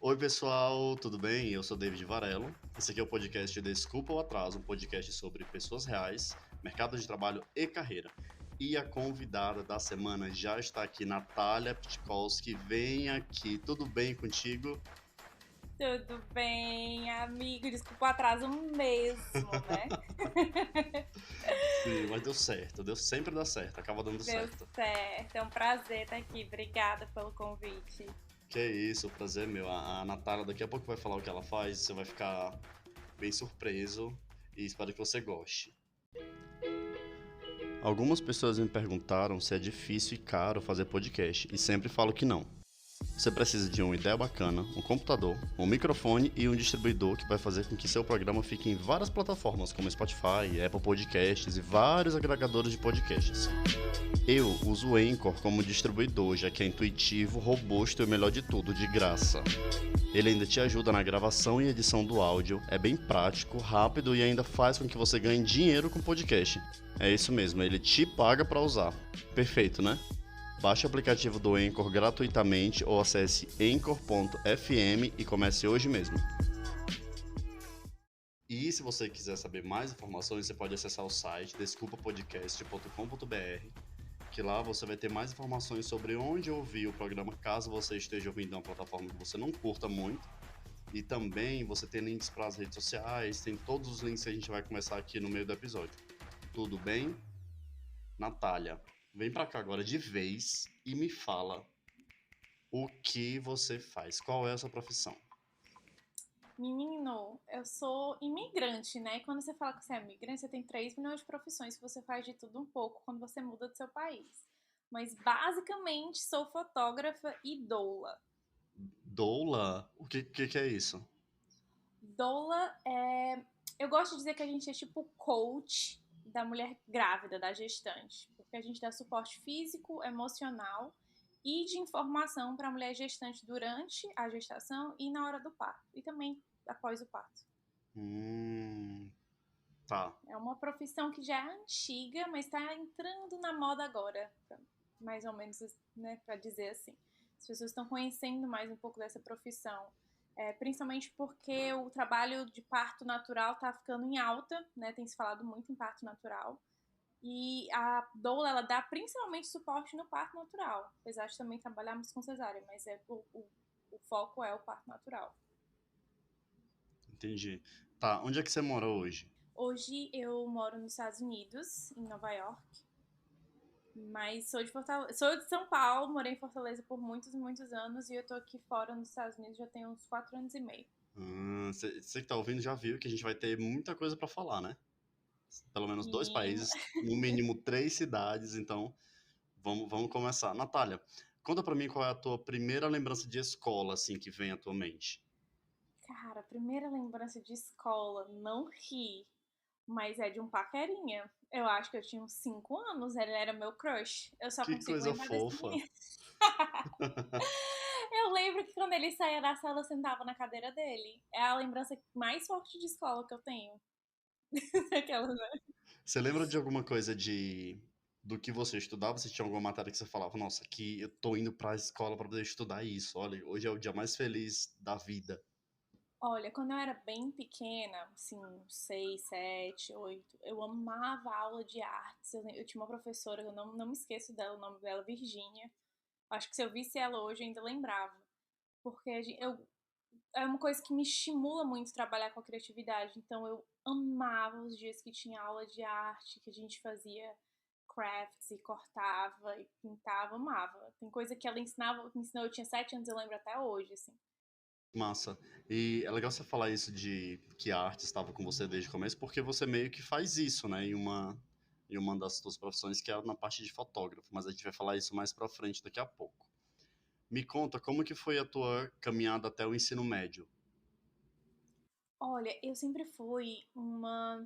Oi, pessoal, tudo bem? Eu sou David Varelo. Esse aqui é o podcast Desculpa o Atraso, um podcast sobre pessoas reais, mercado de trabalho e carreira. E a convidada da semana já está aqui, Natália Ptkolski. Vem aqui, tudo bem contigo? Tudo bem, amigo? Desculpa o atraso mesmo, né? Sim, mas sempre dá certo, acaba dando Deu certo. certo, é um prazer estar aqui. Obrigada pelo convite. Que é isso, o prazer é meu. A Natália daqui a pouco vai falar o que ela faz, você vai ficar bem surpreso e espero que você goste. Algumas pessoas me perguntaram se é difícil e caro fazer podcast, e sempre falo que não. Você precisa de uma ideia bacana, um computador, um microfone e um distribuidor que vai fazer com que seu programa fique em várias plataformas como Spotify, Apple Podcasts e vários agregadores de podcasts. Eu uso o Anchor como distribuidor, já que é intuitivo, robusto e o melhor de tudo, de graça. Ele ainda te ajuda na gravação e edição do áudio, é bem prático, rápido e ainda faz com que você ganhe dinheiro com podcast. É isso mesmo, ele te paga para usar. Perfeito, né? Baixe o aplicativo do Anchor gratuitamente ou acesse anchor.fm e comece hoje mesmo. E se você quiser saber mais informações, você pode acessar o site desculpapodcast.com.br, que lá você vai ter mais informações sobre onde ouvir o programa, caso você esteja ouvindo em uma plataforma que você não curta muito. E também você tem links para as redes sociais, tem todos os links que a gente vai começar aqui no meio do episódio. Tudo bem? Natália, vem para cá agora de vez e me fala o que você faz, qual é a sua profissão? Menino, eu sou imigrante, né? E quando você fala que você é imigrante, você tem 3 milhões de profissões que você faz de tudo um pouco quando você muda do seu país. Mas basicamente sou fotógrafa e doula. Doula? O que é isso? Doula é. Eu gosto de dizer que a gente é tipo coach da mulher grávida, da gestante, porque a gente dá suporte físico, emocional e de informação para a mulher gestante durante a gestação e na hora do parto, e também após o parto. Hum, tá. É uma profissão que já é antiga, mas está entrando na moda agora, mais ou menos, né, para dizer assim. As pessoas estão conhecendo mais um pouco dessa profissão, principalmente porque o trabalho de parto natural está ficando em alta, né? Tem se falado muito em parto natural. E a doula, ela dá principalmente suporte no parto natural, apesar de também trabalharmos com cesárea, mas o foco é o parto natural. Entendi. Tá, onde é que você mora hoje? Hoje eu moro nos Estados Unidos, em Nova York, mas sou de Fortaleza, sou de São Paulo, morei em Fortaleza por muitos e muitos anos e eu tô aqui fora nos Estados Unidos já tem uns 4 anos e meio. Você que tá ouvindo já viu que a gente vai ter muita coisa para falar, né? Pelo menos dois Menino, países, no mínimo três cidades, então vamos começar. Natália, conta pra mim qual é a tua primeira lembrança de escola, assim, que vem à tua mente. cara, primeira lembrança de escola, não ri, mas é de um paquerinha. Eu acho que eu tinha uns 5 anos, ele era meu crush. Eu só Que consigo coisa lembrar desse fofa. menino. Eu lembro que quando ele saía da sala, eu sentava na cadeira dele. É a lembrança mais forte de escola que eu tenho. Aquela, né? Você lembra de alguma coisa do que você estudava? Você tinha alguma matéria que você falava, nossa, aqui eu tô indo pra escola pra poder estudar isso. Olha, hoje é o dia mais feliz da vida. Olha, quando eu era bem pequena, assim, 6, 7, 8, eu amava a aula de artes. Eu tinha uma professora, eu não me esqueço dela, o nome dela é Virgínia. Acho que se eu visse ela hoje, eu ainda lembrava. Porque é uma coisa que me estimula muito trabalhar com a criatividade. Então eu amava os dias que tinha aula de arte, que a gente fazia crafts e cortava e pintava, amava. Tem coisa que ela ensinava, me ensinou, eu tinha 7 anos, eu lembro até hoje, assim. Massa. E é legal você falar isso de que a arte estava com você desde o começo, porque você meio que faz isso, né, em uma das suas profissões, que é na parte de fotógrafo, mas a gente vai falar isso mais pra frente daqui a pouco. Me conta como que foi a tua caminhada até o ensino médio? Olha, eu sempre fui uma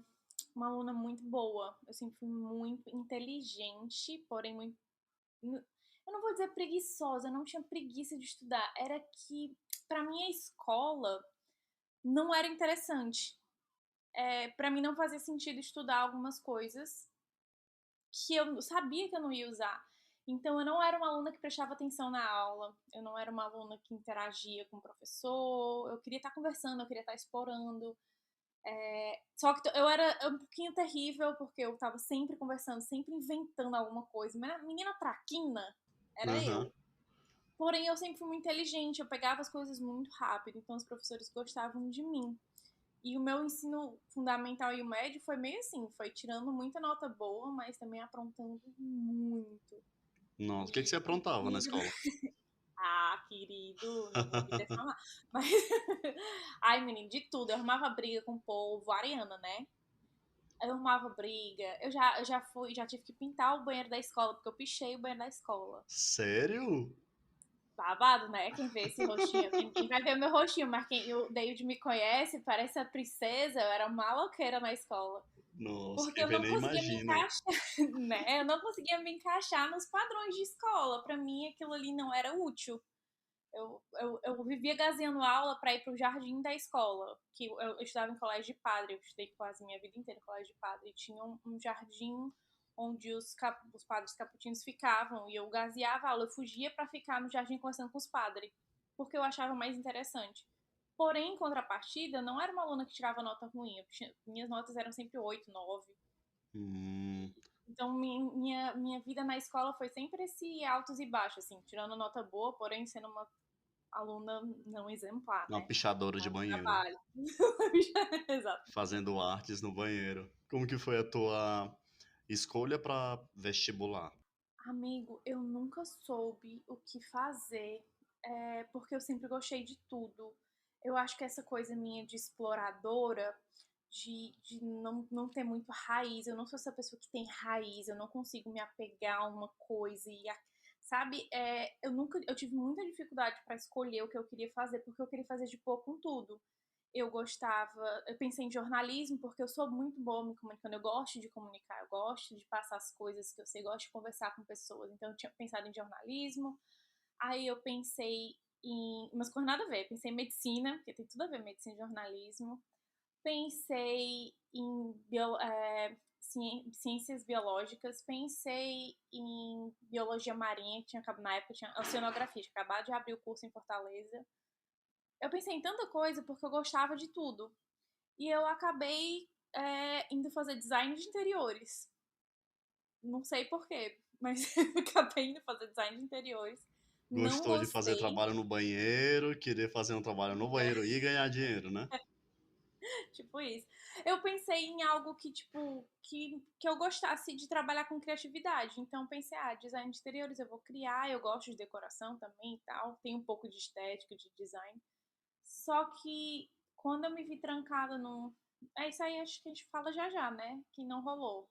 aluna muito boa. Eu sempre fui muito inteligente, porém muito. Eu não vou dizer preguiçosa, eu não tinha preguiça de estudar. Era que, pra mim, a escola não era interessante. Para mim, não fazia sentido estudar algumas coisas que eu sabia que eu não ia usar. Então, eu não era uma aluna que prestava atenção na aula, eu não era uma aluna que interagia com o professor, eu queria estar conversando, eu queria estar explorando. Só que eu era um pouquinho terrível, porque eu estava sempre conversando, sempre inventando alguma coisa. Mas a menina traquina era Aham. eu. Porém, eu sempre fui muito inteligente, eu pegava as coisas muito rápido, então os professores gostavam de mim. E o meu ensino fundamental e o médio foi meio assim, foi tirando muita nota boa, mas também aprontando muito. Nossa, o que que você E aprontava na comigo, escola? ah, querido, não vou me defamar. Mas, ai, menino, de tudo. Eu arrumava briga com o povo, ariana, né? Eu arrumava briga. Já tive que pintar o banheiro da escola, porque eu pichei o banheiro da escola. Sério? Babado, né? Quem vê esse rostinho, ninguém vai ver meu rostinho, mas quem o David me conhece, parece a princesa, eu era maloqueira na escola. Nossa, Porque quem eu vê não nem conseguia me imagina. encaixar, né? Eu não conseguia me encaixar nos padrões de escola. Pra mim, aquilo ali não era útil. Eu vivia gazeando aula para ir para o jardim da escola, que eu estudava em colégio de padre, eu estudei quase minha vida inteira em colégio de padre, e tinha um jardim onde os padres capuchinhos ficavam, e eu gazeava a aula, eu fugia para ficar no jardim conversando com os padres, porque eu achava mais interessante. Porém, em contrapartida, não era uma aluna que tirava nota ruim, minhas notas eram sempre 8, 9. Hum, Então, minha vida na escola foi sempre esse altos e baixos, assim, tirando nota boa, porém sendo uma aluna não exemplar, uma né? pichadora de Dava banheiro, trabalho. Exato. fazendo artes no banheiro. Como que foi a tua escolha para vestibular? Amigo, eu nunca soube o que fazer, porque eu sempre gostei de tudo. Eu acho que essa coisa minha de exploradora, de não ter muito raiz, eu não sou essa pessoa que tem raiz, eu não consigo me apegar a uma coisa sabe, eu tive muita dificuldade para escolher o que eu queria fazer, porque eu queria fazer de pouco com tudo. Eu pensei em jornalismo porque eu sou muito boa me comunicando, eu gosto de comunicar, eu gosto de passar as coisas que eu sei, eu gosto de conversar com pessoas. Então eu tinha pensado em jornalismo, aí eu pensei em umas coisas nada a ver, pensei em medicina, porque tem tudo a ver medicina e jornalismo. Pensei em ciências biológicas, pensei em biologia marinha, que tinha acabado na época, tinha oceanografia, tinha acabado de abrir o curso em Fortaleza. Eu pensei em tanta coisa porque eu gostava de tudo. E eu acabei indo fazer design de interiores. Não sei porquê, mas acabei indo fazer design de interiores. Não Gostou de fazer gostei, trabalho no banheiro, querer fazer um trabalho no banheiro e ganhar dinheiro, né? tipo isso. Eu pensei em algo que, tipo, que eu gostasse de trabalhar com criatividade. Então pensei, design de interiores eu vou criar, eu gosto de decoração também e tal. Tem um pouco de estética, de design. Só que quando eu me vi trancada num. É isso aí, acho que a gente fala já já, né? Que não rolou.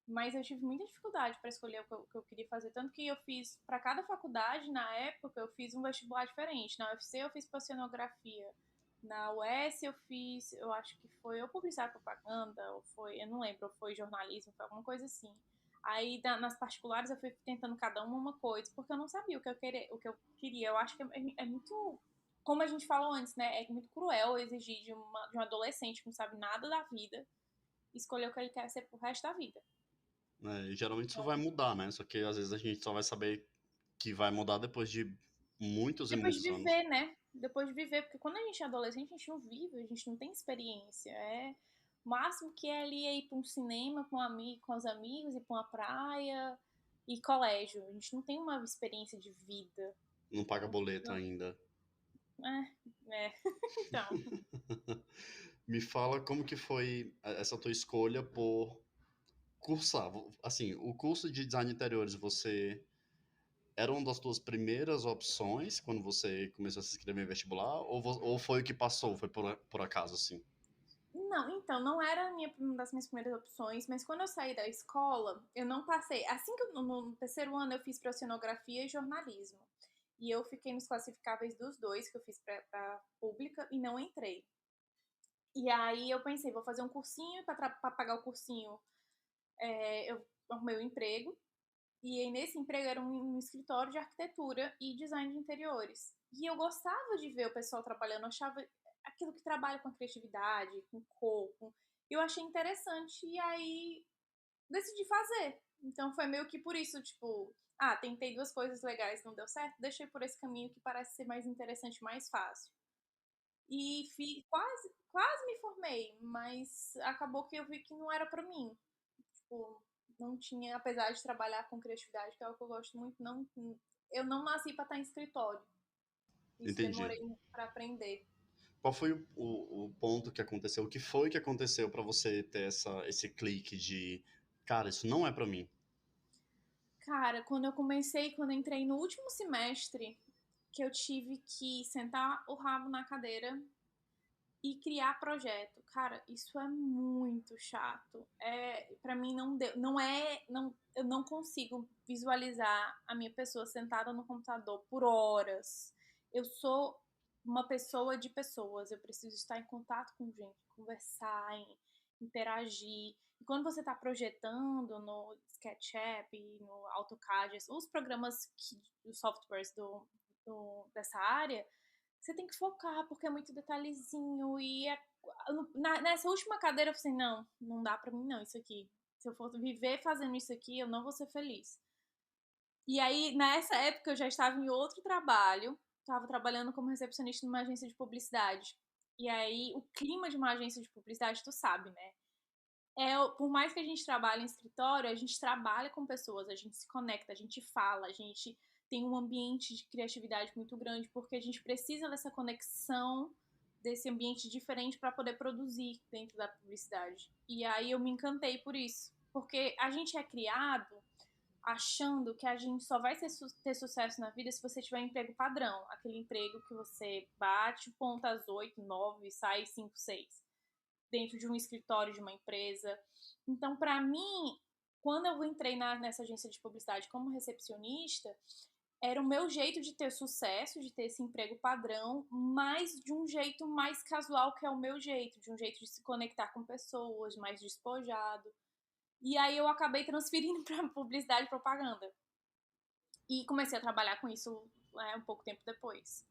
Mas eu tive muita dificuldade para escolher o que eu queria fazer. Tanto que eu fiz, para cada faculdade, na época, eu fiz um vestibular diferente. Na UFC eu fiz oceanografia. Na US eu fiz, eu acho que foi ou publicidade e propaganda, ou foi, eu não lembro, ou foi jornalismo, foi alguma coisa assim. Aí nas particulares eu fui tentando cada uma coisa, porque eu não sabia o que eu queria. Eu acho que é muito, como a gente falou antes, né? É muito cruel exigir de um adolescente que não sabe nada da vida escolher o que ele quer ser pro resto da vida. E geralmente isso vai mudar, né? Só que às vezes a gente só vai saber que vai mudar depois de muitos e Depois de muitos anos. viver, né? Depois de viver, porque quando a gente é adolescente, a gente não vive, a gente não tem experiência. O máximo que é ali ir para um cinema com os amigos, ir para uma praia e colégio. A gente não tem uma experiência de vida. Não paga Então, boleto ainda. então. Me fala como que foi essa tua escolha por cursar. Assim, o curso de design de interiores, você era uma das tuas primeiras opções quando você começou a se inscrever em vestibular? Ou foi o que passou? Foi por acaso, assim? Não, então, não era uma das minhas primeiras opções, mas quando eu saí da escola, eu não passei. Assim que no terceiro ano eu fiz para oceanografia e jornalismo. E eu fiquei nos classificáveis dos dois, que eu fiz para pública, e não entrei. E aí eu pensei, vou fazer um cursinho, para pagar o cursinho, eu arrumei um emprego. E aí nesse emprego era um escritório de arquitetura e design de interiores. E eu gostava de ver o pessoal trabalhando, eu achava aquilo que trabalha com a criatividade, com corpo. Eu achei interessante e aí decidi fazer. Então foi meio que por isso, tipo, tentei 2 coisas legais, não deu certo, deixei por esse caminho que parece ser mais interessante, mais fácil. E quase me formei, mas acabou que eu vi que não era pra mim. Tipo, não tinha, apesar de trabalhar com criatividade, que é o que eu gosto muito, eu não nasci pra estar em escritório. Isso Entendi. demorei pra aprender. Qual foi o ponto que aconteceu? O que foi que aconteceu para você ter esse clique de, cara, isso não é para mim? Cara, quando eu entrei no último semestre, que eu tive que sentar o rabo na cadeira e criar projeto. Cara, isso é muito chato. Para mim não deu, eu não consigo visualizar a minha pessoa sentada no computador por horas. Eu sou uma pessoa de pessoas, eu preciso estar em contato com gente, conversar, interagir. E quando você está projetando no SketchUp, no AutoCAD, os programas, os softwares dessa área, você tem que focar, porque é muito detalhezinho. Nessa última cadeira eu falei assim, não dá pra mim não, isso aqui. Se eu for viver fazendo isso aqui, eu não vou ser feliz. E aí, nessa época, eu já estava em outro trabalho, estava trabalhando como recepcionista numa agência de publicidade. E aí, o clima de uma agência de publicidade, tu sabe, né? Por mais que a gente trabalhe em escritório, a gente trabalha com pessoas, a gente se conecta, a gente fala, a gente tem um ambiente de criatividade muito grande, porque a gente precisa dessa conexão, desse ambiente diferente para poder produzir dentro da publicidade. E aí eu me encantei por isso, porque a gente é criado achando que a gente só vai ter sucesso na vida se você tiver um emprego padrão, aquele emprego que você bate ponta às 8, 9 e sai 5, 6 dentro de um escritório de uma empresa. Então, para mim, quando eu entrei nessa agência de publicidade como recepcionista, era o meu jeito de ter sucesso, de ter esse emprego padrão, mas de um jeito mais casual, que é o meu jeito, de um jeito de se conectar com pessoas, mais despojado. E aí eu acabei transferindo para publicidade e propaganda. E comecei a trabalhar com isso um pouco tempo depois.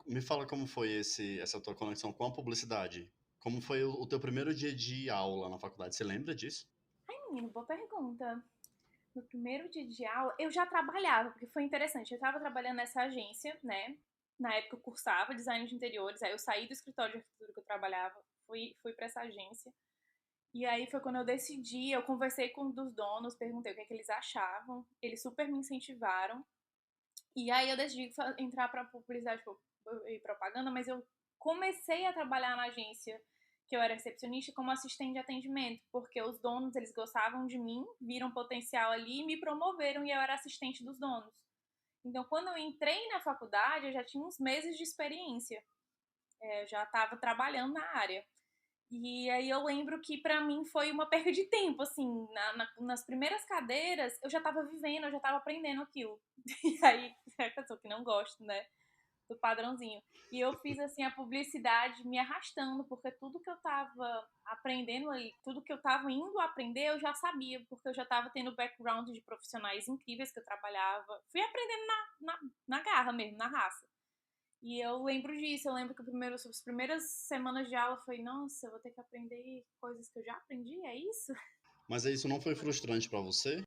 Me fala como foi essa tua conexão com a publicidade. Como foi o teu primeiro dia de aula na faculdade? Você lembra disso? Ai, menino, boa pergunta. No primeiro dia de aula, eu já trabalhava, porque foi interessante. Eu estava trabalhando nessa agência, né? Na época eu cursava design de interiores, aí eu saí do escritório de arquitetura que eu trabalhava, fui para essa agência. E aí foi quando eu decidi, eu conversei com um dos donos, perguntei o que é que eles achavam. Eles super me incentivaram. E aí eu decidi entrar para publicidade e propaganda, mas eu comecei a trabalhar na agência que eu era recepcionista como assistente de atendimento, porque os donos, eles gostavam de mim, viram potencial ali e me promoveram e eu era assistente dos donos. Então, quando eu entrei na faculdade, eu já tinha uns meses de experiência. Eu já estava trabalhando na área. E aí eu lembro que pra mim foi uma perda de tempo, assim, nas primeiras cadeiras eu já tava vivendo, eu já tava aprendendo aquilo. E aí, é a pessoa que não gosta, né, do padrãozinho. E eu fiz, assim, a publicidade me arrastando, porque tudo que eu tava aprendendo ali, tudo que eu tava indo aprender, eu já sabia, porque eu já tava tendo background de profissionais incríveis que eu trabalhava. Fui aprendendo na garra mesmo, na raça. E eu lembro disso, eu lembro que as primeiras semanas de aula foi, nossa, eu vou ter que aprender coisas que eu já aprendi, é isso? Mas isso não foi frustrante para você?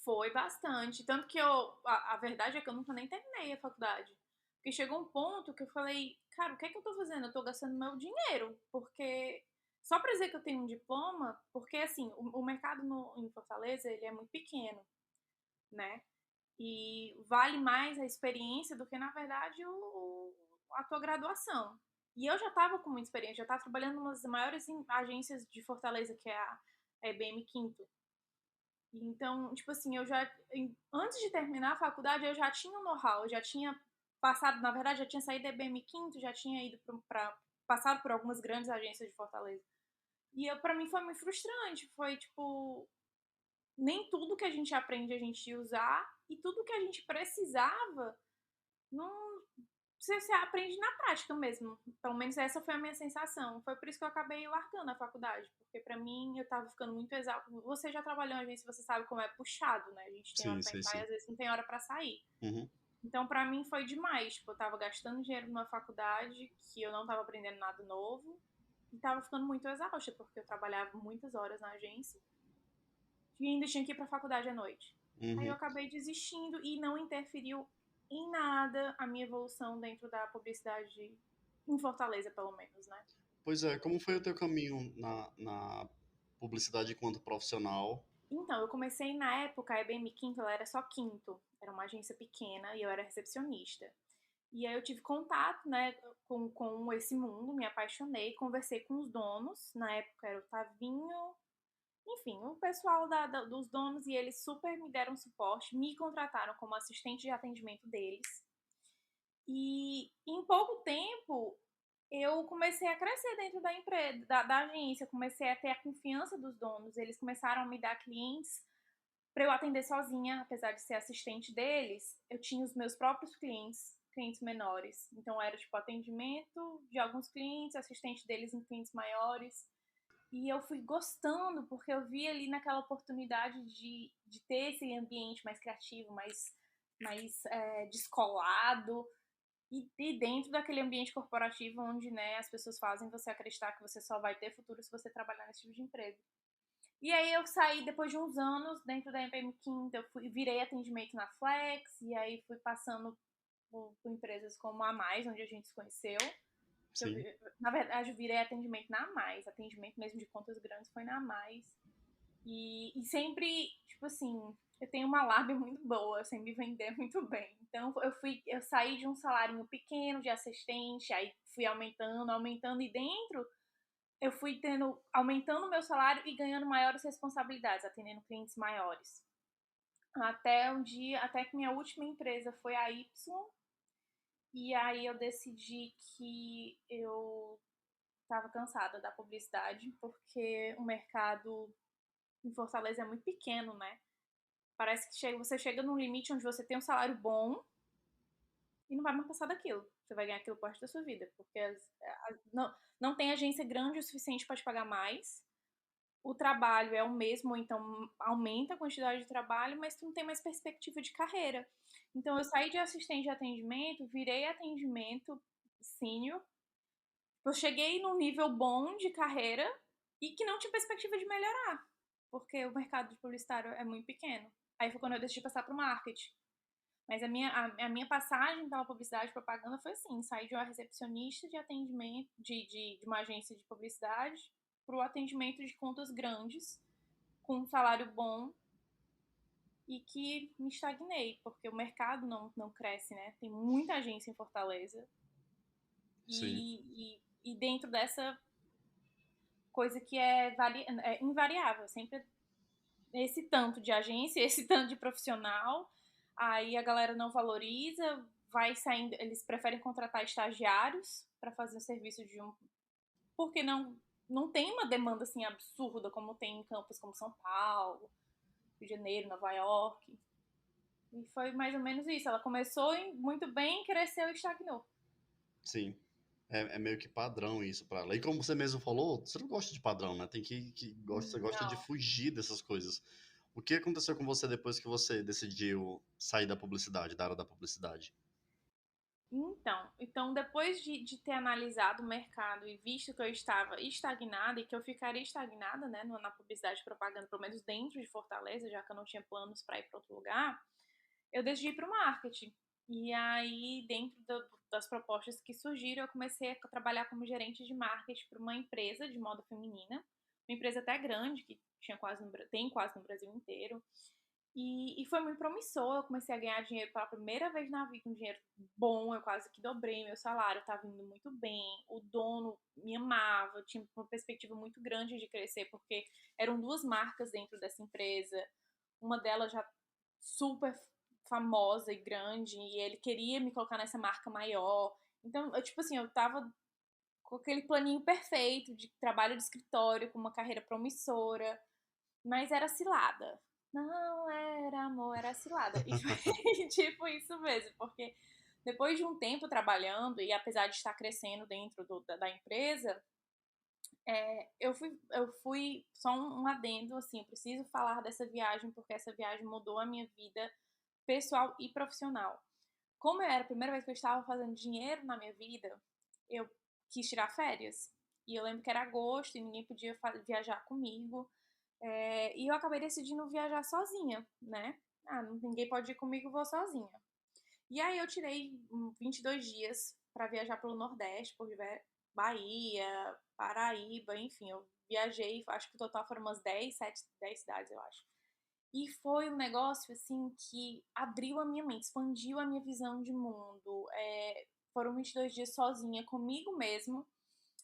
Foi bastante. Tanto que a verdade é que eu nunca nem terminei a faculdade. Porque chegou um ponto que eu falei, cara, o que é que eu tô fazendo? Eu tô gastando meu dinheiro. Porque só pra dizer que eu tenho um diploma, porque assim, o mercado em Fortaleza, ele é muito pequeno, né? E vale mais a experiência do que, na verdade, a tua graduação. E eu já estava com muita experiência, já estava trabalhando em uma das maiores agências de Fortaleza, que é a EBM Quinto. Então, tipo assim, antes de terminar a faculdade, eu já tinha um know-how, eu já tinha passado, na verdade, já tinha saído da EBM Quinto, já tinha ido passado por algumas grandes agências de Fortaleza. E para mim foi muito frustrante, foi tipo, nem tudo que a gente aprende a gente ia usar e tudo que a gente precisava não você aprende na prática mesmo. Pelo menos essa foi a minha sensação. Foi por isso que eu acabei largando a faculdade, porque pra mim eu tava ficando muito exausta. Você já trabalhou em agência, você sabe como é puxado, né? A gente tem hora Sim, pra sim, entrar e sim. às vezes não tem hora pra sair. Uhum. Então pra mim foi demais, tipo, eu tava gastando dinheiro numa faculdade que eu não tava aprendendo nada novo e tava ficando muito exausta, porque eu trabalhava muitas horas na agência e ainda tinha que ir pra faculdade à noite. Aí eu Uhum. acabei desistindo e não interferiu em nada a minha evolução dentro da publicidade em Fortaleza, pelo menos, né? Pois é, como foi o teu caminho na publicidade enquanto profissional? Então, eu comecei na época, a EBM Quinto, ela era só quinto, era uma agência pequena e eu era recepcionista. E aí eu tive contato, né, com esse mundo, me apaixonei, conversei com os donos, na época era o Tavinho, enfim, o pessoal dos donos e eles super me deram suporte, me contrataram como assistente de atendimento deles. E em pouco tempo eu comecei a crescer dentro da empresa, da agência, comecei a ter a confiança dos donos, eles começaram a me dar clientes para eu atender sozinha, apesar de ser assistente deles, eu tinha os meus próprios clientes, clientes menores. Então era tipo atendimento de alguns clientes, assistente deles em clientes maiores. E eu fui gostando, porque eu vi ali naquela oportunidade de ter esse ambiente mais criativo, mais descolado, e dentro daquele ambiente corporativo onde, né, as pessoas fazem você acreditar que você só vai ter futuro se você trabalhar nesse tipo de emprego. E aí eu saí depois de uns anos dentro da EPM Quinta, eu virei atendimento na Flex, e aí fui passando por empresas como a Mais, onde a gente se conheceu. Eu, Sim. na verdade, eu virei atendimento na Mais, atendimento mesmo de contas grandes foi na Mais. E sempre, tipo assim, eu tenho uma lábia muito boa, eu sei me vender muito bem. Então eu saí de um salário pequeno de assistente, aí fui aumentando, aumentando, e dentro eu fui aumentando o meu salário e ganhando maiores responsabilidades, atendendo clientes maiores. Até um dia, até que minha última empresa foi a Y, e aí eu decidi que eu estava cansada da publicidade, porque o mercado em Fortaleza é muito pequeno, né? Parece que você chega num limite onde você tem um salário bom e não vai mais passar daquilo. Você vai ganhar aquilo por resto da sua vida, porque não tem agência grande o suficiente para te pagar mais. O trabalho é o mesmo, então aumenta a quantidade de trabalho, mas tu não tem mais perspectiva de carreira. Então eu saí de assistente de atendimento, virei atendimento sênior. Eu cheguei num nível bom de carreira e que não tinha perspectiva de melhorar, porque o mercado de publicitário é muito pequeno. Aí foi quando eu decidi passar para o marketing. Mas a minha passagem pela publicidade e propaganda foi assim: sair de uma recepcionista de atendimento de uma agência de publicidade para o atendimento de contas grandes, com um salário bom, e que me estagnei, porque o mercado não cresce, né? Tem muita agência em Fortaleza, Sim. e dentro dessa coisa que é invariável, sempre esse tanto de agência, esse tanto de profissional, aí a galera não valoriza, vai saindo, eles preferem contratar estagiários para fazer o serviço de um, porque não tem uma demanda assim absurda como tem em campos como São Paulo, Rio de Janeiro, Nova York. E foi mais ou menos isso. Ela começou muito bem, cresceu e estagnou. Sim. É meio que padrão isso pra ela. E como você mesmo falou, você não gosta de padrão, né? Tem você gosta de Não. fugir dessas coisas. O que aconteceu com você depois que você decidiu sair da publicidade, da área da publicidade? Então depois de ter analisado o mercado e visto que eu estava estagnada e que eu ficaria estagnada, né, na publicidade e propaganda, pelo menos dentro de Fortaleza, já que eu não tinha planos para ir para outro lugar, eu decidi ir para o marketing. E aí, dentro das propostas que surgiram, eu comecei a trabalhar como gerente de marketing para uma empresa de moda feminina, uma empresa até grande, que tem quase no Brasil inteiro. E foi muito promissor. Eu comecei a ganhar dinheiro pela primeira vez na vida, um dinheiro bom. Eu quase que dobrei meu salário, estava indo muito bem. O dono me amava, tinha uma perspectiva muito grande de crescer, porque eram duas marcas dentro dessa empresa. Uma delas já super famosa e grande, e ele queria me colocar nessa marca maior. Então, tipo assim, eu tava com aquele planinho perfeito de trabalho de escritório, com uma carreira promissora, mas era cilada. Não era amor, era cilada. E foi tipo isso mesmo, porque depois de um tempo trabalhando, e apesar de estar crescendo dentro da empresa, eu fui só um adendo, assim, eu preciso falar dessa viagem, porque essa viagem mudou a minha vida pessoal e profissional. Como era a primeira vez que eu estava fazendo dinheiro na minha vida, eu quis tirar férias. E eu lembro que era agosto e ninguém podia viajar comigo. E eu acabei decidindo viajar sozinha, né? Ninguém pode ir comigo, vou sozinha. E aí eu tirei 22 dias pra viajar pelo Nordeste, por Bahia, Paraíba, enfim, eu viajei, acho que o total foram umas 10 cidades, eu acho. E foi um negócio, assim, que abriu a minha mente, expandiu a minha visão de mundo. Foram 22 dias sozinha, comigo mesmo,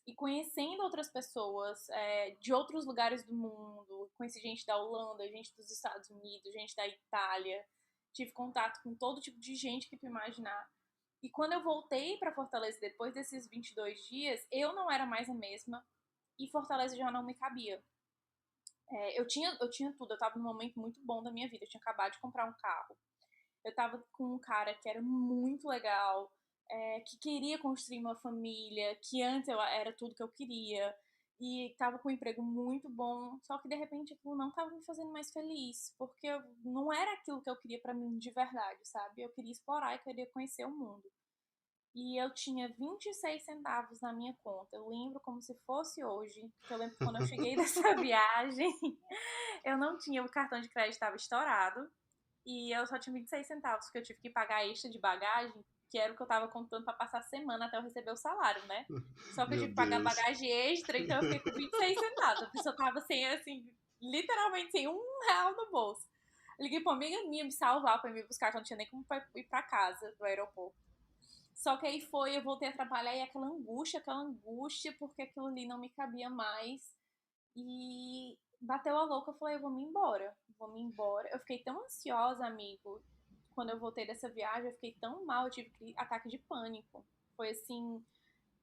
e conhecendo outras pessoas de outros lugares do mundo. Conheci gente da Holanda, gente dos Estados Unidos, gente da Itália. Tive contato com todo tipo de gente que tu imaginar. E quando eu voltei para Fortaleza depois desses 22 dias, eu não era mais a mesma e Fortaleza já não me cabia. Eu tinha tudo, eu tava num momento muito bom da minha vida. Eu tinha acabado de comprar um carro. Eu tava com um cara que era muito legal, que queria construir uma família, que antes era tudo que eu queria, e tava com um emprego muito bom, só que de repente aquilo não tava me fazendo mais feliz, porque não era aquilo que eu queria pra mim de verdade, sabe? Eu queria explorar e queria conhecer o mundo. E eu tinha 26 centavos na minha conta. Eu lembro como se fosse hoje, que eu lembro que quando eu cheguei dessa viagem, eu não tinha, o cartão de crédito estava estourado. E eu só tinha 26 centavos, porque eu tive que pagar extra de bagagem, que era o que eu tava contando pra passar a semana até eu receber o salário, né? Só que eu Meu tive que pagar Deus. bagagem extra, então eu fiquei com 26 centavos. A pessoa tava sem, assim, literalmente sem R$ 1 no bolso. Eu liguei pra uma amiga minha me salvar pra me buscar, que eu não tinha nem como ir pra casa do aeroporto. Só que aí eu voltei a trabalhar e aquela angústia, porque aquilo ali não me cabia mais. E bateu a louca, eu falei, eu vou me embora, vou me embora. Eu fiquei tão ansiosa, amigo, quando eu voltei dessa viagem, eu fiquei tão mal, eu tive ataque de pânico. Foi assim,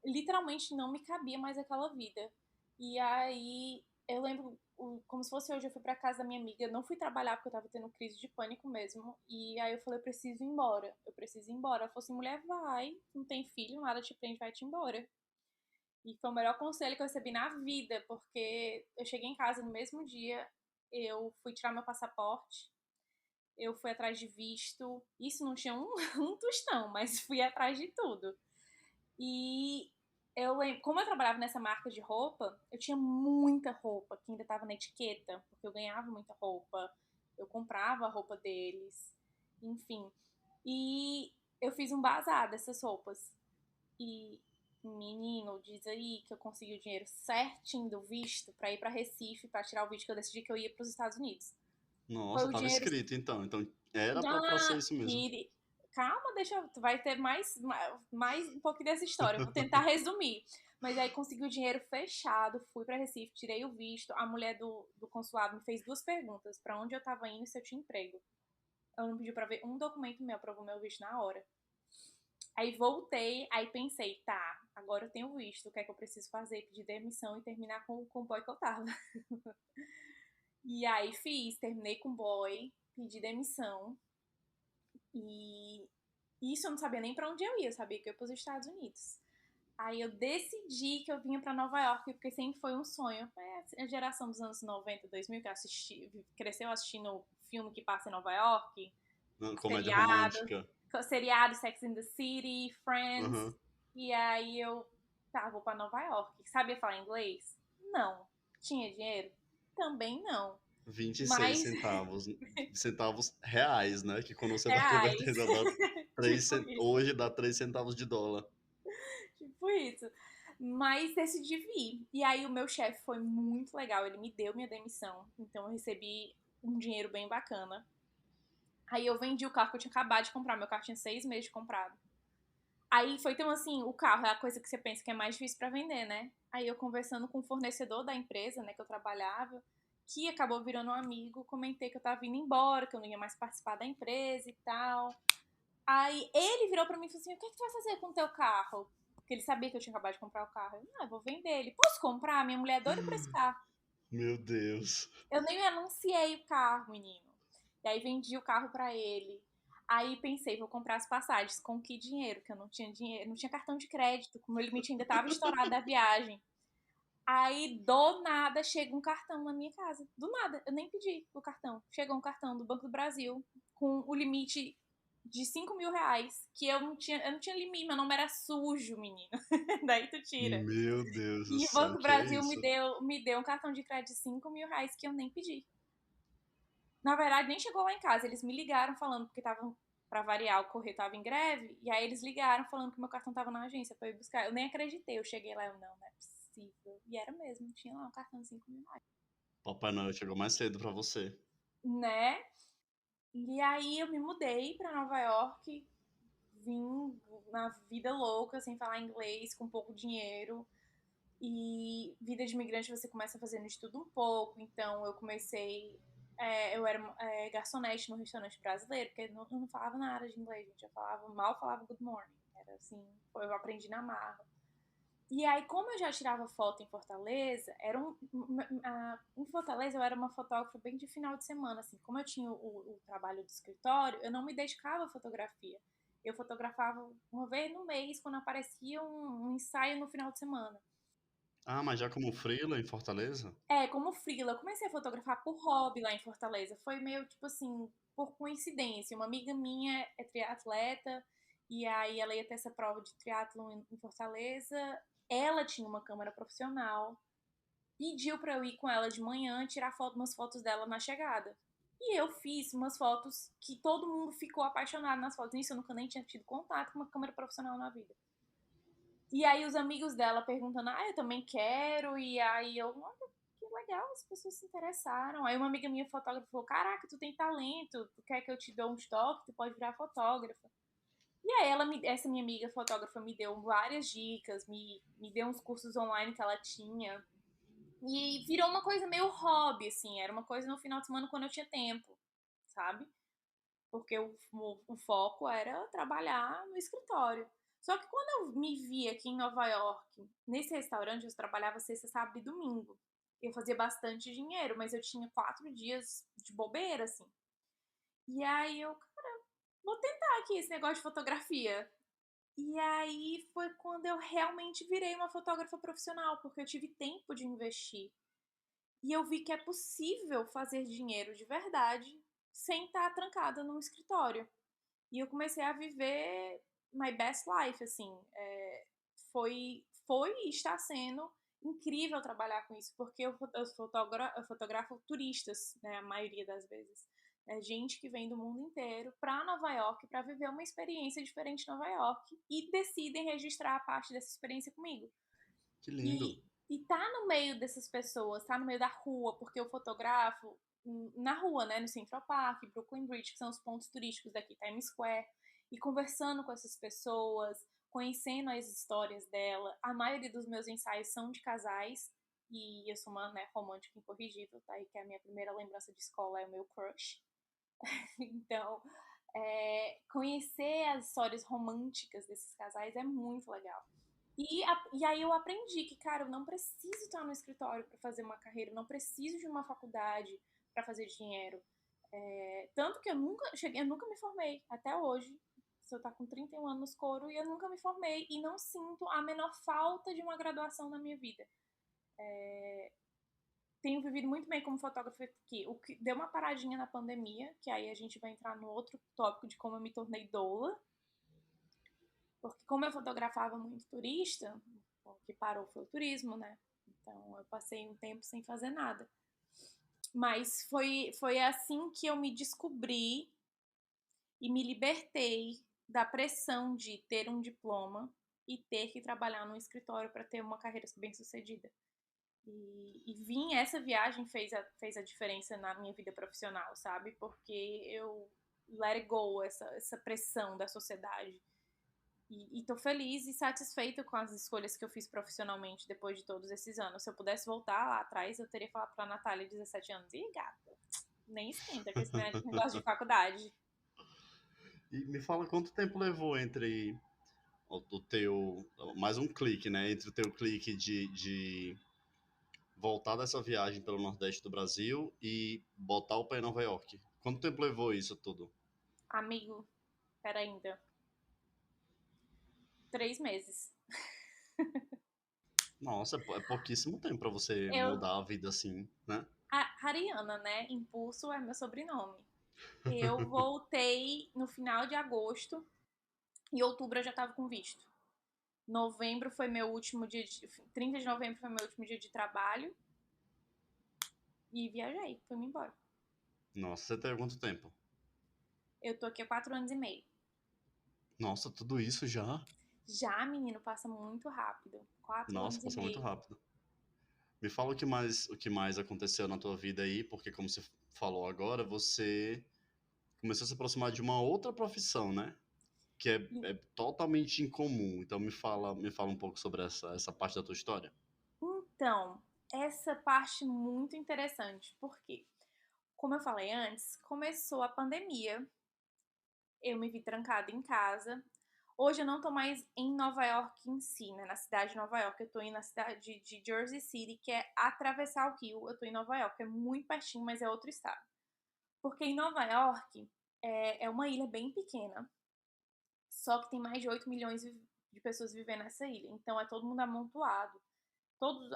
literalmente não me cabia mais aquela vida. E aí, eu lembro, como se fosse hoje, eu fui pra casa da minha amiga, eu não fui trabalhar porque eu tava tendo crise de pânico mesmo. E aí eu falei, eu preciso ir embora, eu preciso ir embora. Ela falou assim, mulher, vai, não tem filho, nada te prende, vai-te embora. E foi o melhor conselho que eu recebi na vida, porque eu cheguei em casa no mesmo dia, eu fui tirar meu passaporte, eu fui atrás de visto. Isso não tinha um tostão, mas fui atrás de tudo. E eu lembro, como eu trabalhava nessa marca de roupa, eu tinha muita roupa que ainda estava na etiqueta, porque eu ganhava muita roupa, eu comprava a roupa deles, enfim. E eu fiz um bazar dessas roupas. E, menino, diz aí que eu consegui o dinheiro certinho do visto pra ir pra Recife, pra tirar o visto que eu decidi que eu ia pros Estados Unidos. Foi Nossa, o tava dinheiro. escrito então. Então era pra ser Ah, isso mesmo. calma, tu vai ter mais um pouquinho dessa história. Eu vou tentar resumir. Mas aí consegui o dinheiro fechado, fui pra Recife, tirei o visto. A mulher do consulado me fez 2 perguntas: pra onde eu tava indo e se eu tinha emprego. Ela não pediu pra ver um documento meu, aprovou meu visto na hora. Aí voltei, aí pensei, tá, agora eu tenho visto, o que é que eu preciso fazer? Pedir demissão e terminar com o boy que eu tava. E aí terminei com o boy, pedi demissão. E isso eu não sabia nem pra onde eu ia, eu sabia que eu ia pros Estados Unidos. Aí eu decidi que eu vinha pra Nova York, porque sempre foi um sonho. É a geração dos anos 90, 2000, que cresceu assistindo filme que passa em Nova York, Comédia seriado, romântica. seriado Sex and the City, Friends. Aham. E aí vou pra Nova York. Sabia falar inglês? Não. Tinha dinheiro? Também não. 26 Mas centavos. Centavos reais, né? Que quando você vai reais. converter, dá Tipo isso. hoje dá 3 centavos de dólar. Tipo isso. Mas decidi vir. E aí o meu chefe foi muito legal. Ele me deu minha demissão. Então eu recebi um dinheiro bem bacana. Aí eu vendi o carro que eu tinha acabado de comprar. Meu carro tinha 6 meses de comprado. Aí foi então assim, o carro é a coisa que você pensa que é mais difícil pra vender, né? Aí eu conversando com o fornecedor da empresa, né, que eu trabalhava, que acabou virando um amigo, comentei que eu tava indo embora, que eu não ia mais participar da empresa e tal. Aí ele virou pra mim e falou assim: "O que é que tu vai fazer com o teu carro?" Porque ele sabia que eu tinha acabado de comprar o carro. Eu vou vender ele. Posso comprar? Minha mulher é doida por esse carro. Meu Deus. Eu nem anunciei o carro, menino. E aí vendi o carro pra ele. Aí pensei, vou comprar as passagens. Com que dinheiro? Que eu não tinha dinheiro, não tinha cartão de crédito, o meu limite ainda tava estourado da viagem. Aí, do nada, chega um cartão na minha casa. Do nada, eu nem pedi o cartão. Chegou um cartão do Banco do Brasil com o limite de R$ 5.000, que eu não tinha limite, meu nome era sujo, menino. Daí tu tira. Meu Deus do E o céu, Banco do que é Brasil isso? me deu um cartão de crédito de R$ 5.000 que eu nem pedi. Na verdade, nem chegou lá em casa. Eles me ligaram falando, porque estavam, pra variar, o correio tava em greve. E aí eles ligaram falando que meu cartão tava na agência pra eu ir buscar. Eu nem acreditei. Eu cheguei lá, não é possível. E era mesmo, tinha lá um cartão de 5 mil reais. Papai Noel chegou mais cedo pra você. Né? E aí eu me mudei pra Nova York, vim na vida louca, sem falar inglês, com pouco dinheiro. E vida de imigrante você começa fazendo de tudo um pouco. Então eu comecei. Eu era garçonete no restaurante brasileiro, porque eu não falava nada de inglês, gente. Mal falava good morning. Era assim, eu aprendi na marra. E aí, como eu já tirava foto em Fortaleza, em Fortaleza eu era uma fotógrafa bem de final de semana, assim. Como eu tinha o trabalho do escritório, eu não me dedicava à fotografia. Eu fotografava uma vez no mês, quando aparecia um ensaio no final de semana. Ah, mas já como freela em Fortaleza? Como freela, eu comecei a fotografar por hobby lá em Fortaleza. Foi meio, tipo assim, por coincidência. Uma amiga minha é triatleta, e aí ela ia ter essa prova de triatlon em Fortaleza. Ela tinha uma câmera profissional, pediu pra eu ir com ela de manhã tirar umas fotos dela na chegada. E eu fiz umas fotos que todo mundo ficou apaixonado nas fotos. Nisso eu nunca nem tinha tido contato com uma câmera profissional na vida. E aí os amigos dela perguntando, eu também quero. E aí eu, olha, que legal, as pessoas se interessaram. Aí uma amiga minha fotógrafa falou, caraca, tu tem talento, tu quer que eu te dê um toque, tu pode virar fotógrafa. E aí essa minha amiga fotógrafa me deu várias dicas, me deu uns cursos online que ela tinha. E virou uma coisa meio hobby, assim, era uma coisa no final de semana quando eu tinha tempo, sabe? Porque o foco era trabalhar no escritório. Só que quando eu me vi aqui em Nova York, nesse restaurante, eu trabalhava sexta, sábado e domingo. Eu fazia bastante dinheiro, mas eu tinha 4 dias de bobeira, assim. E aí eu, cara, vou tentar aqui esse negócio de fotografia. E aí foi quando eu realmente virei uma fotógrafa profissional, porque eu tive tempo de investir. E eu vi que é possível fazer dinheiro de verdade sem estar trancada num escritório. E eu comecei a viver my best life, assim. Foi e está sendo incrível trabalhar com isso, porque eu fotografo turistas, né, a maioria das vezes. É gente que vem do mundo inteiro para Nova York para viver uma experiência diferente em Nova York e decidem registrar a parte dessa experiência comigo. Que lindo. E tá no meio dessas pessoas, tá no meio da rua, porque eu fotografo na rua, né, no Central Park, Brooklyn Bridge, que são os pontos turísticos daqui, Times Square, e conversando com essas pessoas, conhecendo as histórias dela. A maioria dos meus ensaios são de casais, e eu sou uma, né, romântica incorrigível, tá? E que a minha primeira lembrança de escola é o meu crush. Então, conhecer as histórias românticas desses casais é muito legal. E aí eu aprendi que, cara, eu não preciso estar no escritório para fazer uma carreira, eu não preciso de uma faculdade para fazer dinheiro. Tanto que eu nunca me formei, até hoje. Se eu tá com 31 anos couro e eu nunca me formei e não sinto a menor falta de uma graduação na minha vida. Tenho vivido muito bem como fotógrafa aqui. O que deu uma paradinha na pandemia, que aí a gente vai entrar no outro tópico de como eu me tornei doula. Porque como eu fotografava muito turista, o que parou foi o turismo, né? Então eu passei um tempo sem fazer nada. Mas foi assim que eu me descobri e me libertei da pressão de ter um diploma e ter que trabalhar num escritório para ter uma carreira bem sucedida. Essa viagem fez a diferença na minha vida profissional, sabe? Porque eu let it go, essa pressão da sociedade. E tô feliz e satisfeita com as escolhas que eu fiz profissionalmente depois de todos esses anos. Se eu pudesse voltar lá atrás, eu teria falado pra Natália, 17 anos, ih, gata, nem esquenta com esse negócio de faculdade. E me fala quanto tempo levou entre o teu. Mais um clique, né? Entre o teu clique de voltar dessa viagem pelo Nordeste do Brasil e botar o pé em Nova York. Quanto tempo levou isso tudo? Amigo, pera ainda, 3 meses. Nossa, é pouquíssimo tempo pra você Eu, mudar a vida assim, né? a Ariana, né, Impulso é meu sobrenome. Eu voltei no final de agosto e outubro eu já tava com visto. Novembro foi meu último dia 30 de novembro foi meu último dia de trabalho e viajei, fui-me embora. Nossa, você teve quanto tempo? Eu tô aqui há 4 anos e meio. Nossa, tudo isso já? Já, menino, passa muito rápido. Quatro Nossa, anos e passou muito meio. rápido. Me fala o que mais aconteceu na tua vida aí, porque como você falou agora, você começou a se aproximar de uma outra profissão, né? Que é totalmente incomum. Então me fala um pouco sobre essa parte da tua história. Então, essa parte muito interessante, porque, como eu falei antes, começou a pandemia, eu me vi trancada em casa. Hoje eu não tô mais em Nova York em si, né, na cidade de Nova York, eu tô indo na cidade de Jersey City, que é atravessar o rio, eu tô em Nova York, é muito pertinho, mas é outro estado. Porque em Nova York é uma ilha bem pequena, só que tem mais de 8 milhões de pessoas vivendo nessa ilha, então é todo mundo amontoado.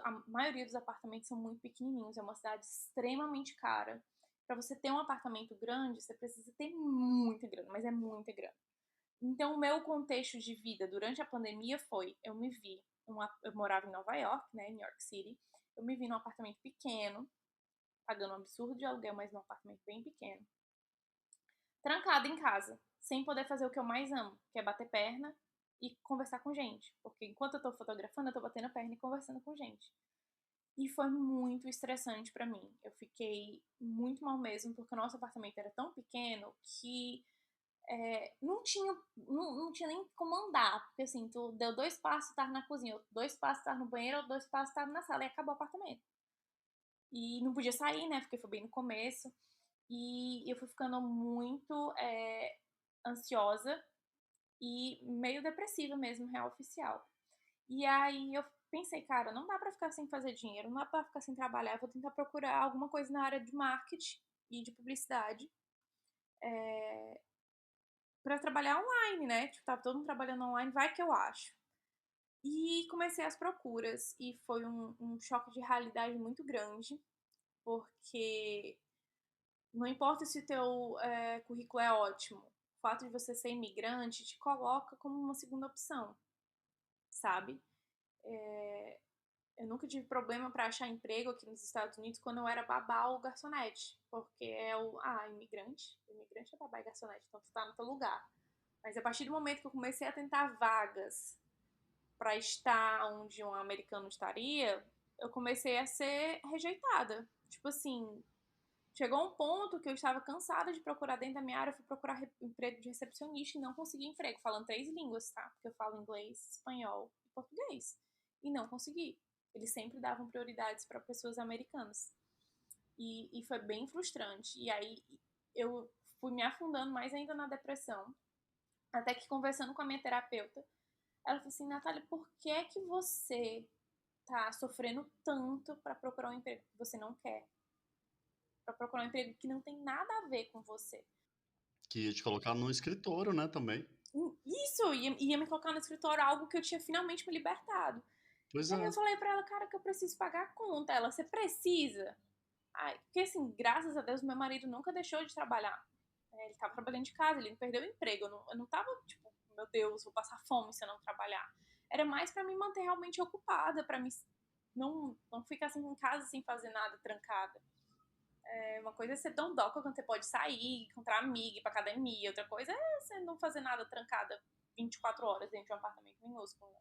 A maioria dos apartamentos são muito pequenininhos, é uma cidade extremamente cara. Para você ter um apartamento grande, você precisa ter muita grana, mas é muita grana. Então, o meu contexto de vida durante a pandemia foi, eu morava em Nova York, né, em New York City, eu me vi num apartamento pequeno, pagando um absurdo de aluguel, mas num apartamento bem pequeno, trancada em casa, sem poder fazer o que eu mais amo, que é bater perna e conversar com gente. Porque enquanto eu tô fotografando, eu tô batendo perna e conversando com gente. E foi muito estressante pra mim. Eu fiquei muito mal mesmo, porque o nosso apartamento era tão pequeno que não tinha nem como andar. Porque assim, tu deu 2 passos, tava na cozinha, 2 passos, tava no banheiro, 2 passos, tava na sala e acabou o apartamento. E não podia sair, né? Porque foi bem no começo. E eu fui ficando muito ansiosa e meio depressiva mesmo, real oficial. E aí eu pensei, cara, não dá pra ficar sem fazer dinheiro, não dá pra ficar sem trabalhar, eu vou tentar procurar alguma coisa na área de marketing e de publicidade pra trabalhar online, né? Tipo, tava todo mundo trabalhando online, vai que eu acho. E comecei as procuras e foi um choque de realidade muito grande, porque não importa se o teu currículo é ótimo, o fato de você ser imigrante te coloca como uma segunda opção, sabe? Eu nunca tive problema para achar emprego aqui nos Estados Unidos quando eu era babá ou garçonete, porque imigrante é babá e garçonete, então tu tá no teu lugar. Mas a partir do momento que eu comecei a tentar vagas para estar onde um americano estaria, eu comecei a ser rejeitada. Tipo assim, chegou um ponto que eu estava cansada de procurar dentro da minha área, eu fui procurar emprego de recepcionista e não consegui emprego, falando 3 línguas, tá? Porque eu falo inglês, espanhol e português. E não consegui. Eles sempre davam prioridades para pessoas americanas. E foi bem frustrante. E aí eu fui me afundando mais ainda na depressão. Até que conversando com a minha terapeuta, ela falou assim, Natália, por que é que você tá sofrendo tanto para procurar um emprego que você não quer? Para procurar um emprego que não tem nada a ver com você. Que ia te colocar no escritório, né, também. Isso, ia me colocar no escritório, algo que eu tinha finalmente me libertado. Pois E aí é. eu falei pra ela, cara, que eu preciso pagar a conta. Ela, você precisa? Ai, porque assim, graças a Deus, meu marido nunca deixou de trabalhar. Ele tava trabalhando de casa, ele não perdeu o emprego. Eu não tava, tipo, meu Deus, vou passar fome se eu não trabalhar. Era mais pra me manter realmente ocupada, pra me não ficar assim em casa sem fazer nada, trancada. Uma coisa é ser tão doca quando você pode sair, encontrar amiga, ir pra academia. Outra coisa é você não fazer nada trancada 24 horas dentro de um apartamento minúsculo. Né?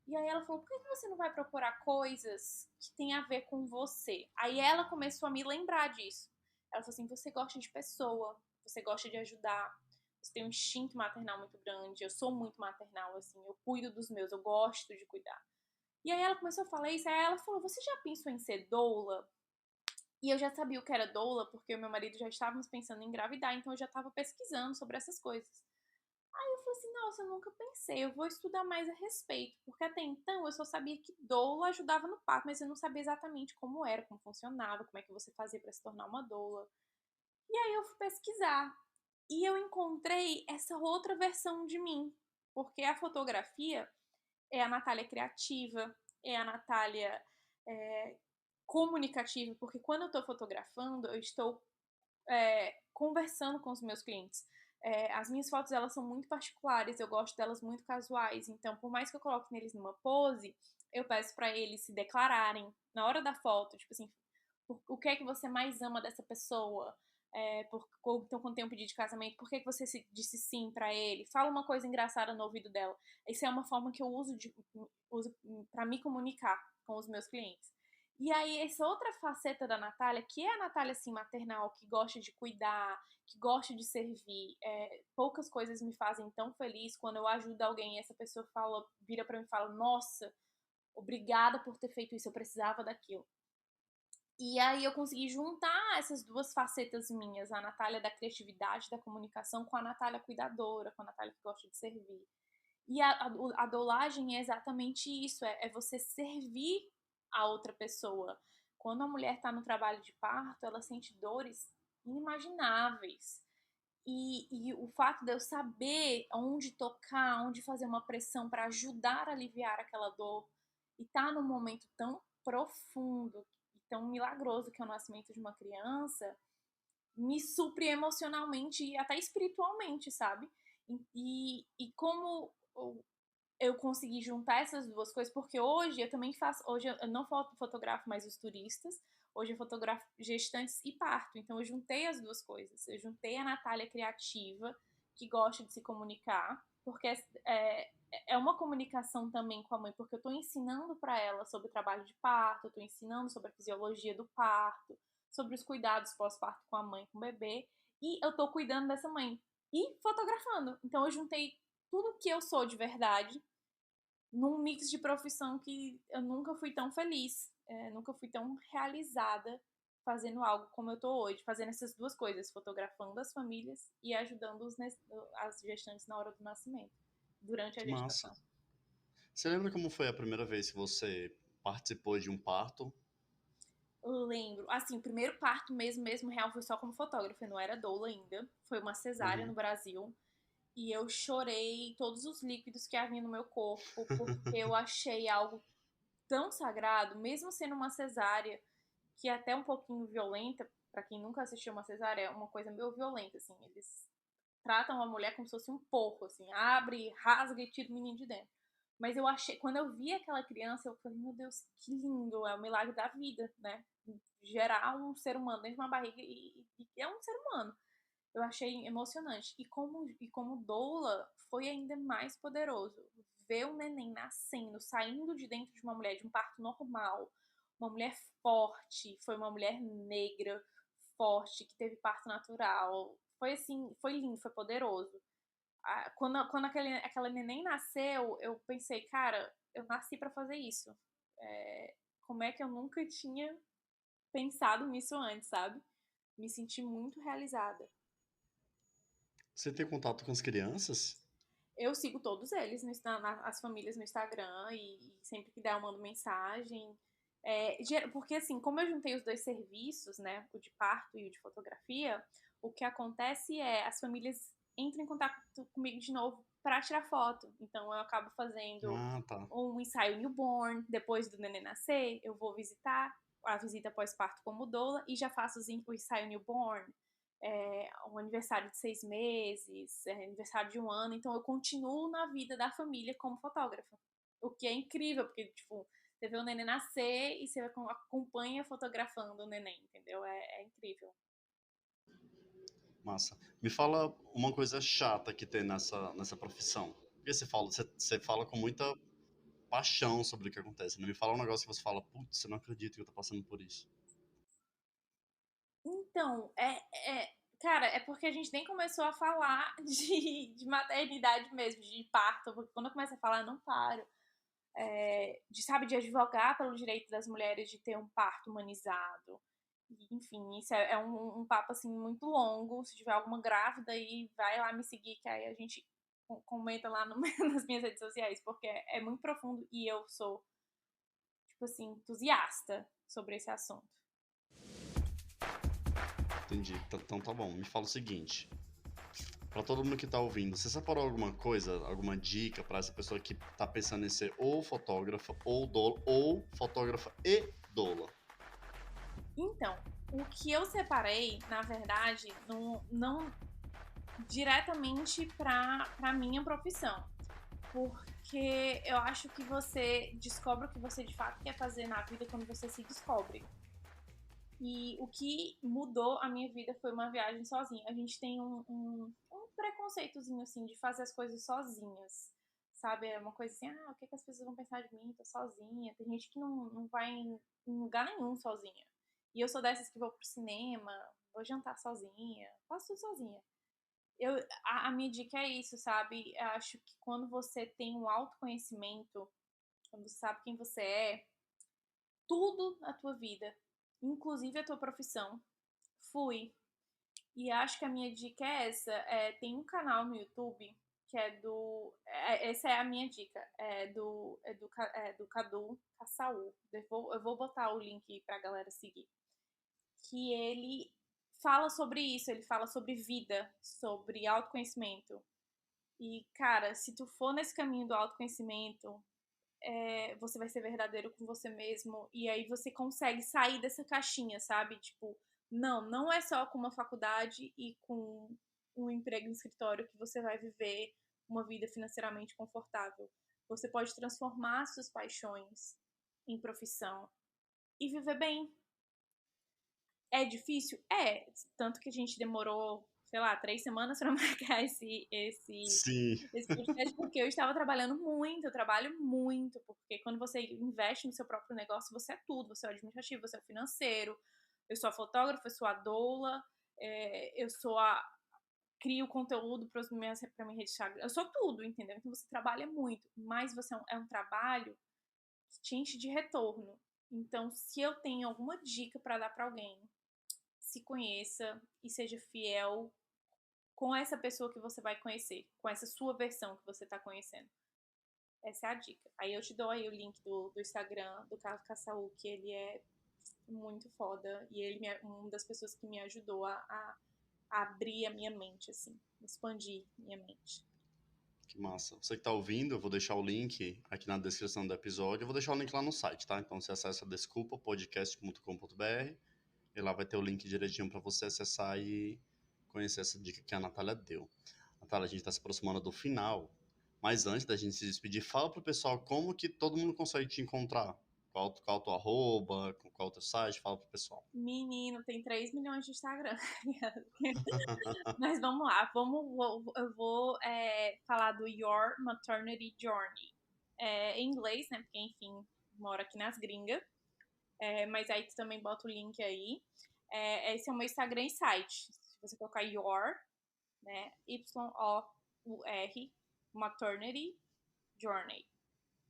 E aí ela falou, por que você não vai procurar coisas que tem a ver com você? Aí ela começou a me lembrar disso. Ela falou assim, você gosta de pessoa, você gosta de ajudar, você tem um instinto maternal muito grande, eu sou muito maternal, assim, eu cuido dos meus, eu gosto de cuidar. E aí ela começou a falar isso, aí ela falou, você já pensou em ser doula? E eu já sabia o que era doula, porque o meu marido já estávamos pensando em engravidar, então eu já estava pesquisando sobre essas coisas. Aí eu falei assim, nossa, eu nunca pensei, eu vou estudar mais a respeito, porque até então eu só sabia que doula ajudava no parto, mas eu não sabia exatamente como era, como funcionava, como é que você fazia para se tornar uma doula. E aí eu fui pesquisar, e eu encontrei essa outra versão de mim, porque a fotografia é a Natália criativa, é a Natália é, comunicativa, porque quando eu estou fotografando, eu estou conversando com os meus clientes. As minhas fotos, elas são muito particulares, eu gosto delas muito casuais, então por mais que eu coloque neles numa pose, eu peço para eles se declararem na hora da foto, tipo assim, o que é que você mais ama dessa pessoa? Então, quando tem um pedido de casamento, por que você disse sim pra ele? Fala uma coisa engraçada no ouvido dela. Isso é uma forma que eu uso pra me comunicar com os meus clientes. E aí, essa outra faceta da Natália, que é a Natália, assim, maternal, que gosta de cuidar, que gosta de servir, poucas coisas me fazem tão feliz quando eu ajudo alguém e essa pessoa vira pra mim e fala, nossa, obrigada por ter feito isso, eu precisava daquilo. E aí eu consegui juntar essas duas facetas minhas, a Natália da criatividade, da comunicação, com a Natália cuidadora, com a Natália que gosta de servir. E a dolagem é exatamente isso, é você servir a outra pessoa. Quando a mulher está no trabalho de parto, ela sente dores inimagináveis. E o fato de eu saber onde tocar, onde fazer uma pressão para ajudar a aliviar aquela dor, e estar num momento tão profundo e tão milagroso que é o nascimento de uma criança, me supre emocionalmente e até espiritualmente, sabe? E como eu consegui juntar essas duas coisas, porque hoje eu também faço, hoje eu não fotografo mais os turistas, hoje eu fotografo gestantes e parto, então eu juntei as duas coisas, eu juntei a Natália criativa, que gosta de se comunicar, porque é uma comunicação também com a mãe, porque eu tô ensinando para ela sobre o trabalho de parto, eu tô ensinando sobre a fisiologia do parto, sobre os cuidados pós-parto com a mãe, com o bebê, e eu tô cuidando dessa mãe e fotografando, então eu juntei tudo que eu sou de verdade num mix de profissão que eu nunca fui tão feliz, nunca fui tão realizada fazendo algo como eu tô hoje, fazendo essas duas coisas, fotografando as famílias e ajudando as gestantes na hora do nascimento, durante a Que massa. gestação. Você lembra como foi a primeira vez que você participou de um parto? Lembro, assim, o primeiro parto mesmo real foi só como fotógrafa, não era doula ainda, foi uma cesárea no Uhum. Brasil, e eu chorei todos os líquidos que havia no meu corpo, porque eu achei algo tão sagrado, mesmo sendo uma cesárea, que é até um pouquinho violenta, pra quem nunca assistiu uma cesárea, é uma coisa meio violenta, assim, eles tratam a mulher como se fosse um porco, assim, abre, rasga e tira o menino de dentro. Mas eu achei, quando eu vi aquela criança, eu falei, meu Deus, que lindo, é o milagre da vida, né? Gerar um ser humano dentro de uma barriga e é um ser humano. Eu achei emocionante. E como doula, foi ainda mais poderoso. Ver o neném nascendo, saindo de dentro de uma mulher, de um parto normal, uma mulher forte, foi uma mulher negra, forte, que teve parto natural. Foi assim, foi lindo, foi poderoso. Quando aquela neném nasceu, eu pensei, cara, eu nasci pra fazer isso. Como é que eu nunca tinha pensado nisso antes, sabe? Me senti muito realizada. Você tem contato com as crianças? Eu sigo todos eles, as famílias no Instagram, e sempre que der eu mando mensagem. Porque assim, como eu juntei os dois serviços, né, o de parto e o de fotografia, o que acontece é as famílias entram em contato comigo de novo para tirar foto. Então eu acabo fazendo Ah, tá. um ensaio newborn, depois do neném nascer, eu vou visitar a visita pós-parto como doula e já faço o ensaio newborn, um aniversário de 6 meses, aniversário de 1 ano, então eu continuo na vida da família como fotógrafa. O que é incrível, porque, tipo, você vê o neném nascer e você acompanha fotografando o neném, entendeu? É incrível. Massa. Me fala uma coisa chata que tem nessa profissão. Porque você fala com muita paixão sobre o que acontece, né? Me fala um negócio que você fala, putz, eu não acredito que eu tô passando por isso. Então, cara, é porque a gente nem começou a falar de maternidade mesmo, de parto, porque quando eu começo a falar, eu não paro. De advogar pelo direito das mulheres de ter um parto humanizado. Enfim, isso é um papo, assim, muito longo. Se tiver alguma grávida aí, vai lá me seguir, que aí a gente comenta lá nas minhas redes sociais, porque é muito profundo e eu sou, tipo assim, entusiasta sobre esse assunto. Entendi. Então tá bom. Me fala o seguinte. Pra todo mundo que tá ouvindo, você separou alguma coisa, alguma dica pra essa pessoa que tá pensando em ser ou fotógrafa ou doula, ou fotógrafa e doula? Então, o que eu separei, na verdade, não diretamente para minha profissão, porque eu acho que você descobre o que você de fato quer fazer na vida quando você se descobre. E o que mudou a minha vida foi uma viagem sozinha. A gente tem um preconceitozinho, assim, de fazer as coisas sozinhas. Sabe? É uma coisa assim, o que, que as pessoas vão pensar de mim? Tô sozinha. Tem gente que não vai em lugar nenhum sozinha. E eu sou dessas que vou pro cinema, vou jantar sozinha, faço tudo sozinha. Eu, a minha dica é isso, sabe? Eu acho que quando você tem um autoconhecimento, quando você sabe quem você é, tudo na tua vida, inclusive a tua profissão, flui. E acho que a minha dica é essa. Tem um canal no YouTube que é do. Essa é a minha dica. É do Cadu Kassaú. Eu vou botar o link pra galera seguir. Que ele fala sobre isso, ele fala sobre vida, sobre autoconhecimento. E, cara, se tu for nesse caminho do autoconhecimento, você vai ser verdadeiro com você mesmo. E aí você consegue sair dessa caixinha, sabe? Tipo, não é só com uma faculdade e com um emprego no escritório que você vai viver uma vida financeiramente confortável. Você pode transformar suas paixões em profissão e viver bem. É difícil? É. Tanto que a gente demorou, sei lá, 3 semanas para marcar Sim. esse podcast, porque eu estava trabalhando muito, eu trabalho muito, porque quando você investe no seu próprio negócio, você é tudo, você é o administrativo, você é o financeiro, eu sou a fotógrafa, eu sou a doula, eu sou crio conteúdo para minha rede Instagram, eu sou tudo, entendeu? Então você trabalha muito, mas você é um trabalho que te enche de retorno. Então, se eu tenho alguma dica para dar para alguém, se conheça e seja fiel com essa pessoa que você vai conhecer, com essa sua versão que você está conhecendo. Essa é a dica. Aí eu te dou aí o link do Instagram do Carlos Kassaú, que ele é muito foda e ele é uma das pessoas que me ajudou a abrir a minha mente, assim, expandir minha mente. Que massa. Você que tá ouvindo, eu vou deixar o link aqui na descrição do episódio. Eu vou deixar o link lá no site, tá? Então você acessa desculpapodcast.com.br e lá vai ter o link direitinho para você acessar e conhecer essa dica que a Natália deu. Natália, a gente está se aproximando do final, mas antes da gente se despedir, fala pro pessoal como que todo mundo consegue te encontrar. Qual o teu arroba, qual o teu site, fala pro pessoal. Menino, tem 3 milhões de Instagram. Mas vamos lá, eu vou falar do Your Maternity Journey. Em inglês, né? Porque, enfim, moro aqui nas gringas. Mas aí tu também bota o link aí. Esse é o meu Instagram e site. Se você colocar Your, né? YOUR, Maternity Journey.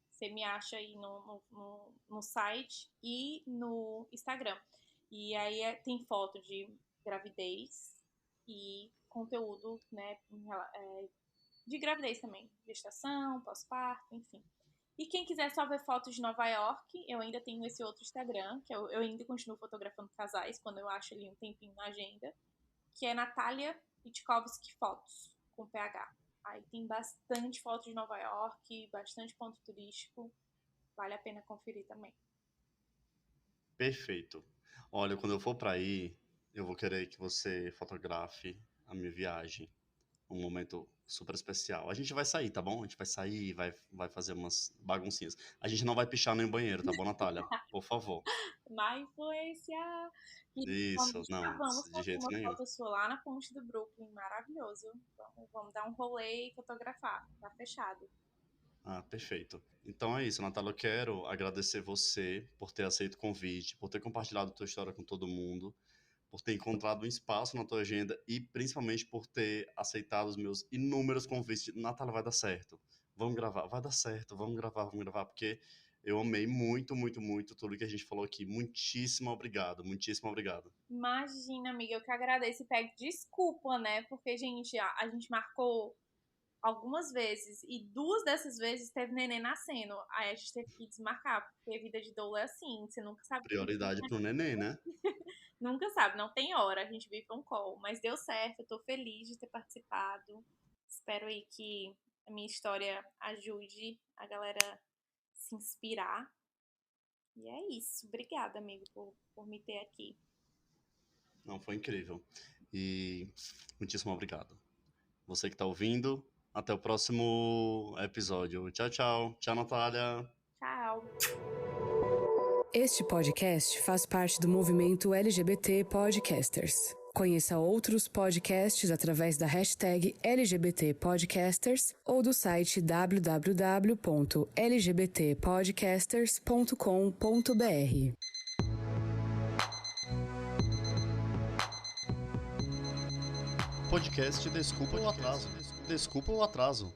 Você me acha aí no site e no Instagram. E aí tem foto de gravidez e conteúdo, né, de gravidez também, gestação, pós-parto, enfim. E quem quiser só ver fotos de Nova York, eu ainda tenho esse outro Instagram, que eu ainda continuo fotografando casais, quando eu acho ali um tempinho na agenda, que é Natália Pitkovski Fotos, com PH. Aí tem bastante foto de Nova York, bastante ponto turístico, vale a pena conferir também. Perfeito. Olha, quando eu for para aí, eu vou querer que você fotografe a minha viagem. Um momento super especial. A gente vai sair, tá bom? A gente vai sair, vai fazer umas baguncinhas. A gente não vai pichar nem banheiro, tá bom, Natália? Por favor. Má influência! E Isso, não, vamos de fazer jeito uma nenhum. foto sua lá na ponte do Brooklyn, maravilhoso. Vamos dar um rolê e fotografar, tá fechado. Ah, perfeito. Então é isso, Natália. Eu quero agradecer você por ter aceito o convite, por ter compartilhado a tua história com todo mundo, por ter encontrado um espaço na tua agenda e principalmente por ter aceitado os meus inúmeros convites. Natália, vai dar certo. Vamos gravar, vai dar certo, vamos gravar, porque eu amei muito, muito, muito tudo que a gente falou aqui. Muitíssimo obrigado, muitíssimo obrigado. Imagina, amiga, eu que agradeço e pego desculpa, né? Porque, gente, a gente marcou algumas vezes e 2 dessas vezes teve neném nascendo. Aí a gente teve que desmarcar, porque a vida de doula é assim, você nunca sabe. Prioridade pro neném, né? Nunca sabe, não tem hora, a gente vive um call. Mas deu certo, eu tô feliz de ter participado. Espero aí que a minha história ajude a galera se inspirar. E é isso. Obrigada, amigo, por me ter aqui. Não, foi incrível. E muitíssimo obrigado. Você que está ouvindo, até o próximo episódio. Tchau, tchau. Tchau, Natália. Tchau. Este podcast faz parte do movimento LGBT Podcasters. Conheça outros podcasts através da hashtag LGBT Podcasters ou do site www.lgbtpodcasters.com.br. Podcast Desculpa o Atraso. Desculpa o Atraso.